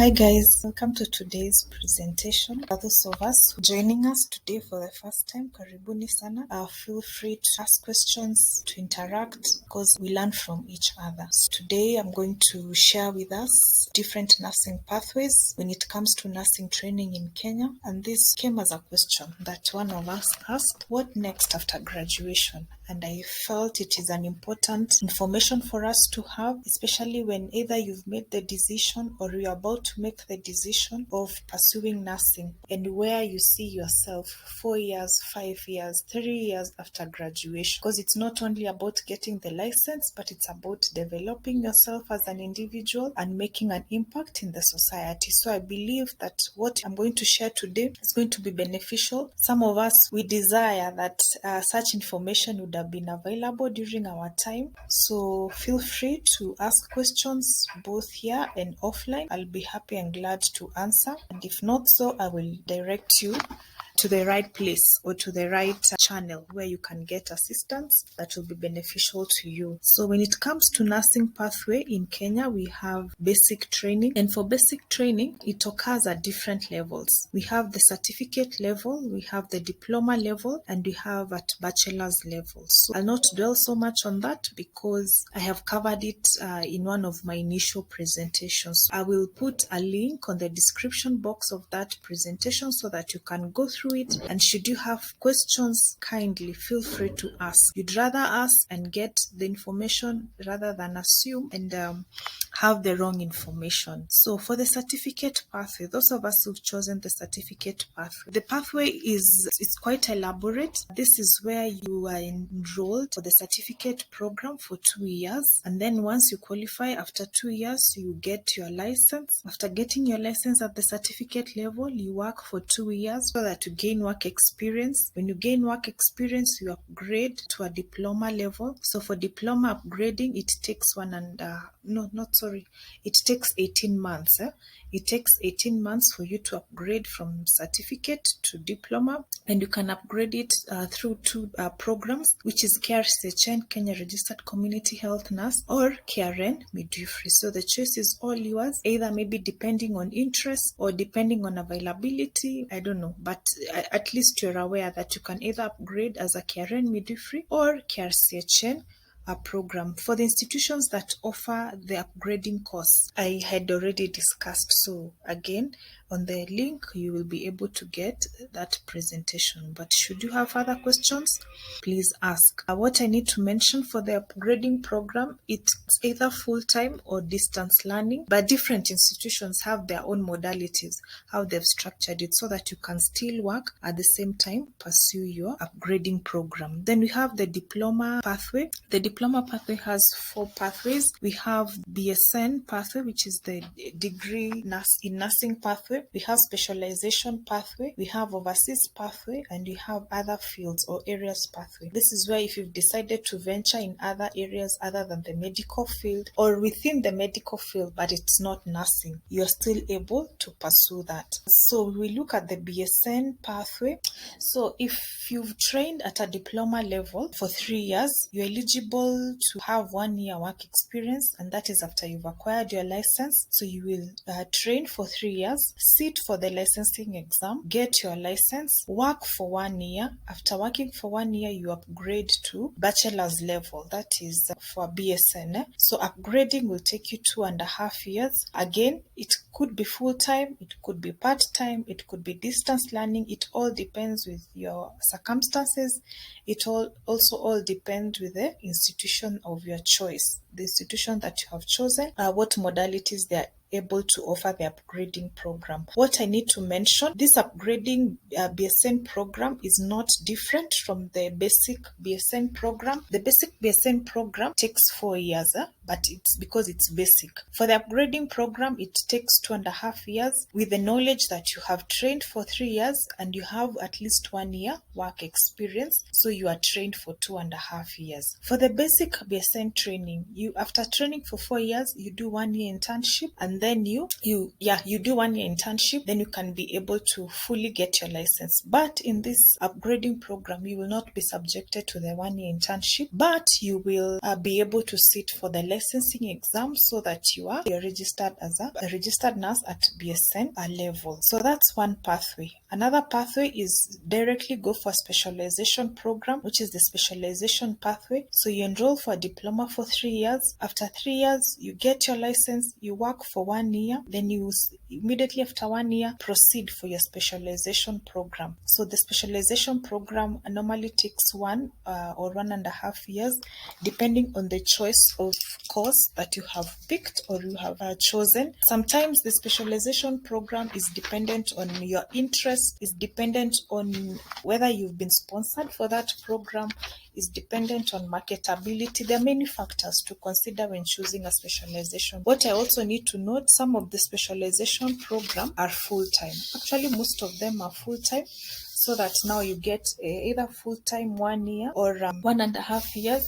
Hi guys, welcome to today's presentation. For those of us joining us today for the first time, karibuni sana. Feel free to ask questions, to interact, because we learn from each other. So today I'm going to share with us different nursing pathways when it comes to nursing training in Kenya. And this came as a question that one of us asked, what next after graduation? And I felt it is an important information for us to have, especially when either you've made the decision or you're about to make the decision of pursuing nursing and where you see yourself 4 years, 5 years, 3 years after graduation. Because it's not only about getting the license, but it's about developing yourself as an individual and making an impact in the society. So I believe that what I'm going to share today is going to be beneficial. Some of us, we desire that such information would have been available during our time. So feel free to ask questions both here and offline. I'll be happy and glad to answer. And if not so, I will direct you to the right place or to the right channel where you can get assistance that will be beneficial to you. So when it comes to nursing pathway in Kenya, we have basic training, and for basic training it occurs at different levels. We have the certificate level, we have the diploma level, and we have at bachelor's level. So I'll not dwell so much on that because I have covered it in one of my initial presentations. I will put a link on the description box of that presentation so that you can go through it, and should you have questions, kindly feel free to ask. You'd rather ask and get the information rather than assume and have the wrong information. So for the certificate pathway, those of us who've chosen the certificate pathway, the pathway it's quite elaborate. This is where you are enrolled for the certificate program for 2 years, and then once you qualify after 2 years, you get your license. After getting your license at the certificate level, you work for 2 years so that you gain work experience. When you gain work experience, you upgrade to a diploma level. So for diploma upgrading, it takes it takes 18 months. It takes 18 months for you to upgrade from certificate to diploma, and you can upgrade it through two programs, which is KRCHN, Kenya Registered Community Health Nurse, or KRN Midwifery. So the choice is all yours, either maybe depending on interest or depending on availability. I don't know, but at least you're aware that you can either upgrade as a KRN Midwifery or KRCHN program. For the institutions that offer the upgrading course, I had already discussed. So again, on the link, you will be able to get that presentation. But should you have further questions, please ask. What I need to mention for the upgrading program, it's either full-time or distance learning, but different institutions have their own modalities, how they've structured it so that you can still work at the same time, pursue your upgrading program. Then we have the diploma pathway. The diploma pathway has 4 pathways. We have Bsn pathway, which is the degree in nursing pathway. We have specialization pathway. We have overseas pathway, and we have other fields or areas pathway. This is where if you've decided to venture in other areas other than the medical field or within the medical field, but it's not nursing, you're still able to pursue that. So we look at the Bsn pathway. So if you've trained at a diploma level for 3 years, you're eligible to have 1 year work experience, and that is after you've acquired your license. So you will train for 3 years, sit for the licensing exam, get your license, work for 1 year. After working for 1 year, you upgrade to bachelor's level. That is for Bsn. So upgrading will take you 2.5 years. Again, it could be full-time, it could be part-time, it could be distance learning. It all depends with your circumstances. It also all depends with the institution of your choice, the institution that you have chosen, what modalities they are able to offer the upgrading program. What I need to mention, this upgrading Bsn program is not different from the basic Bsn program. The basic Bsn program takes 4 years, but it's because it's basic. For the upgrading program, it takes 2.5 years with the knowledge that you have trained for 3 years and you have at least 1 year work experience. So you are trained for 2.5 years. For the basic Bsn training, after training for 4 years, you do 1 year internship, and then you do 1 year internship, then you can be able to fully get your license. But in this upgrading program, you will not be subjected to the 1 year internship, but you will be able to sit for the licensing exam so that you're registered as a registered nurse at BSN level. So that's one pathway. Another pathway is directly go for specialization program, which is the specialization pathway. So you enroll for a diploma for 3 years. After 3 years, you get your license, you work for 1 year, then you immediately after 1 year proceed for your specialization program. So the specialization program normally takes 1 or 1.5 years, depending on the choice of course that you have picked or you have chosen. Sometimes the specialization program is dependent on your interest, is dependent on whether you've been sponsored for that program, is dependent on marketability. There are many factors to consider when choosing a specialization. What I also need to note, some of the specialization program are full-time. Actually, most of them are full-time, so that now you get either full-time 1 year or 1.5 years.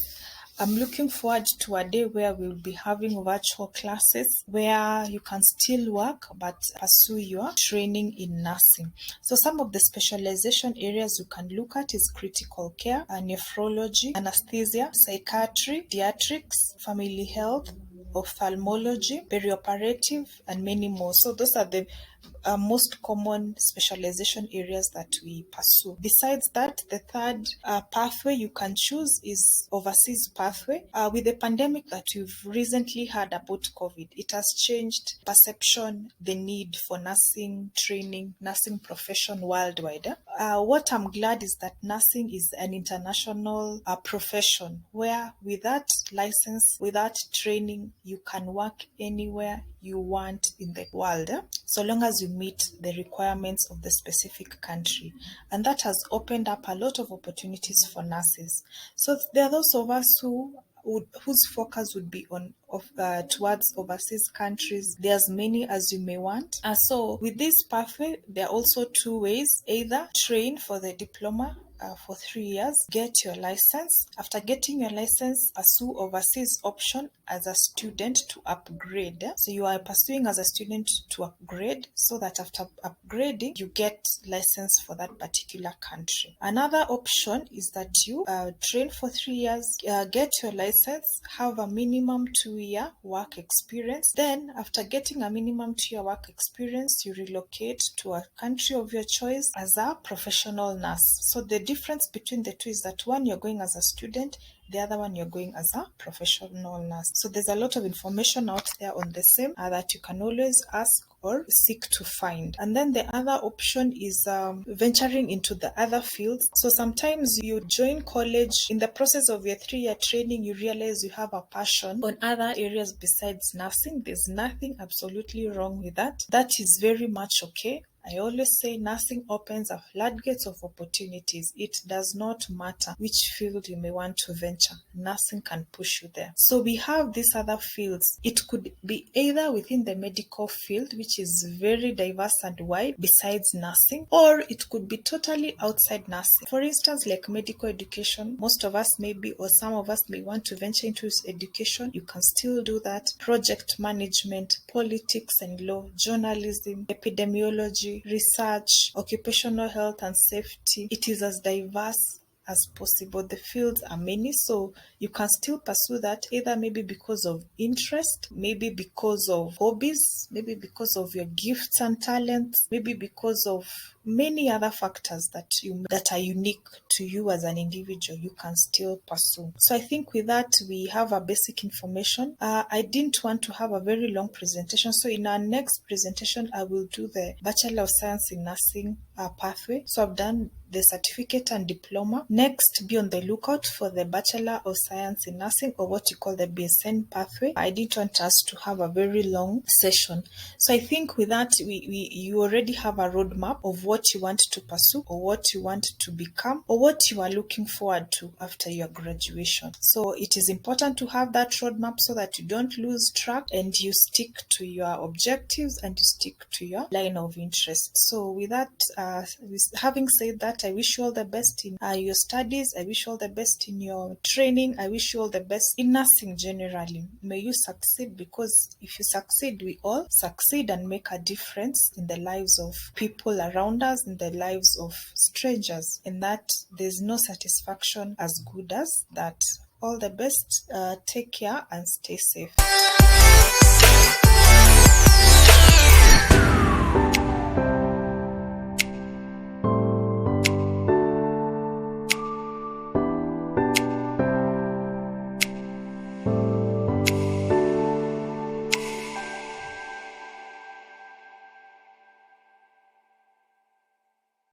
I'm looking forward to a day where we'll be having virtual classes where you can still work but pursue your training in nursing. So some of the specialization areas you can look at is critical care, nephrology, anesthesia, psychiatry, pediatrics, family health, ophthalmology, perioperative, and many more. So those are the most common specialization areas that we pursue. Besides that, the third pathway you can choose is overseas pathway. With the pandemic that we've recently had about COVID, it has changed perception, the need for nursing training, nursing profession worldwide. What I'm glad is that nursing is an international profession where with that license, with that training, you can work anywhere you want in the world, so long as you meet the requirements of the specific country. And that has opened up a lot of opportunities for nurses. So there are those of us whose focus would be on towards overseas countries. There's many as you may want. So with this pathway, there are also 2 ways: either train for the diploma for 3 years, get your license. After getting your license, pursue overseas option as a student to upgrade. So you are pursuing as a student to upgrade, so that after upgrading, you get license for that particular country. Another option is that you train for 3 years, get your license, have a minimum 2-year work experience. Then after getting a minimum 2-year work experience, you relocate to a country of your choice as a professional nurse. So the difference between the two is that one, you're going as a student, the other one you're going as a professional nurse. So there's a lot of information out there on the same that you can always ask or seek to find. And then the other option is venturing into the other fields. So sometimes you join college, in the process of your 3-year training, you realize you have a passion on other areas besides nursing. There's nothing absolutely wrong with that. That is very much okay. I always say nursing opens a floodgates of opportunities. It does not matter which field you may want to venture. Nursing can push you there. So we have these other fields. It could be either within the medical field, which is very diverse and wide besides nursing, or it could be totally outside nursing. For instance, like medical education, most of us maybe, or some of us may want to venture into education. You can still do that. Project management, politics and law, journalism, epidemiology, research, occupational health and safety. It is as diverse as possible. The fields are many, so you can still pursue that, either maybe because of interest, maybe because of hobbies, maybe because of your gifts and talents, maybe because of many other factors that are unique to you as an individual. You can still pursue. So I think with that, we have a basic information. I didn't want to have a very long presentation, so in our next presentation, I will do the Bachelor of Science in Nursing pathway. So I've done the certificate and diploma. Next, be on the lookout for the Bachelor of Science in Nursing, or what you call the Bsn pathway. I didn't want us to have a very long session. So I think with that, you already have a roadmap of what you want to pursue, or what you want to become, or what you are looking forward to after your graduation. So it is important to have that roadmap so that you don't lose track and you stick to your objectives and you stick to your line of interest. So with that, having said that, I wish you all the best in your studies. I wish you all the best in your training. I wish you all the best in nursing generally. May you succeed, because if you succeed, we all succeed and make a difference in the lives of people around us, in the lives of strangers, and that there's no satisfaction as good as that All the best. Take care and stay safe.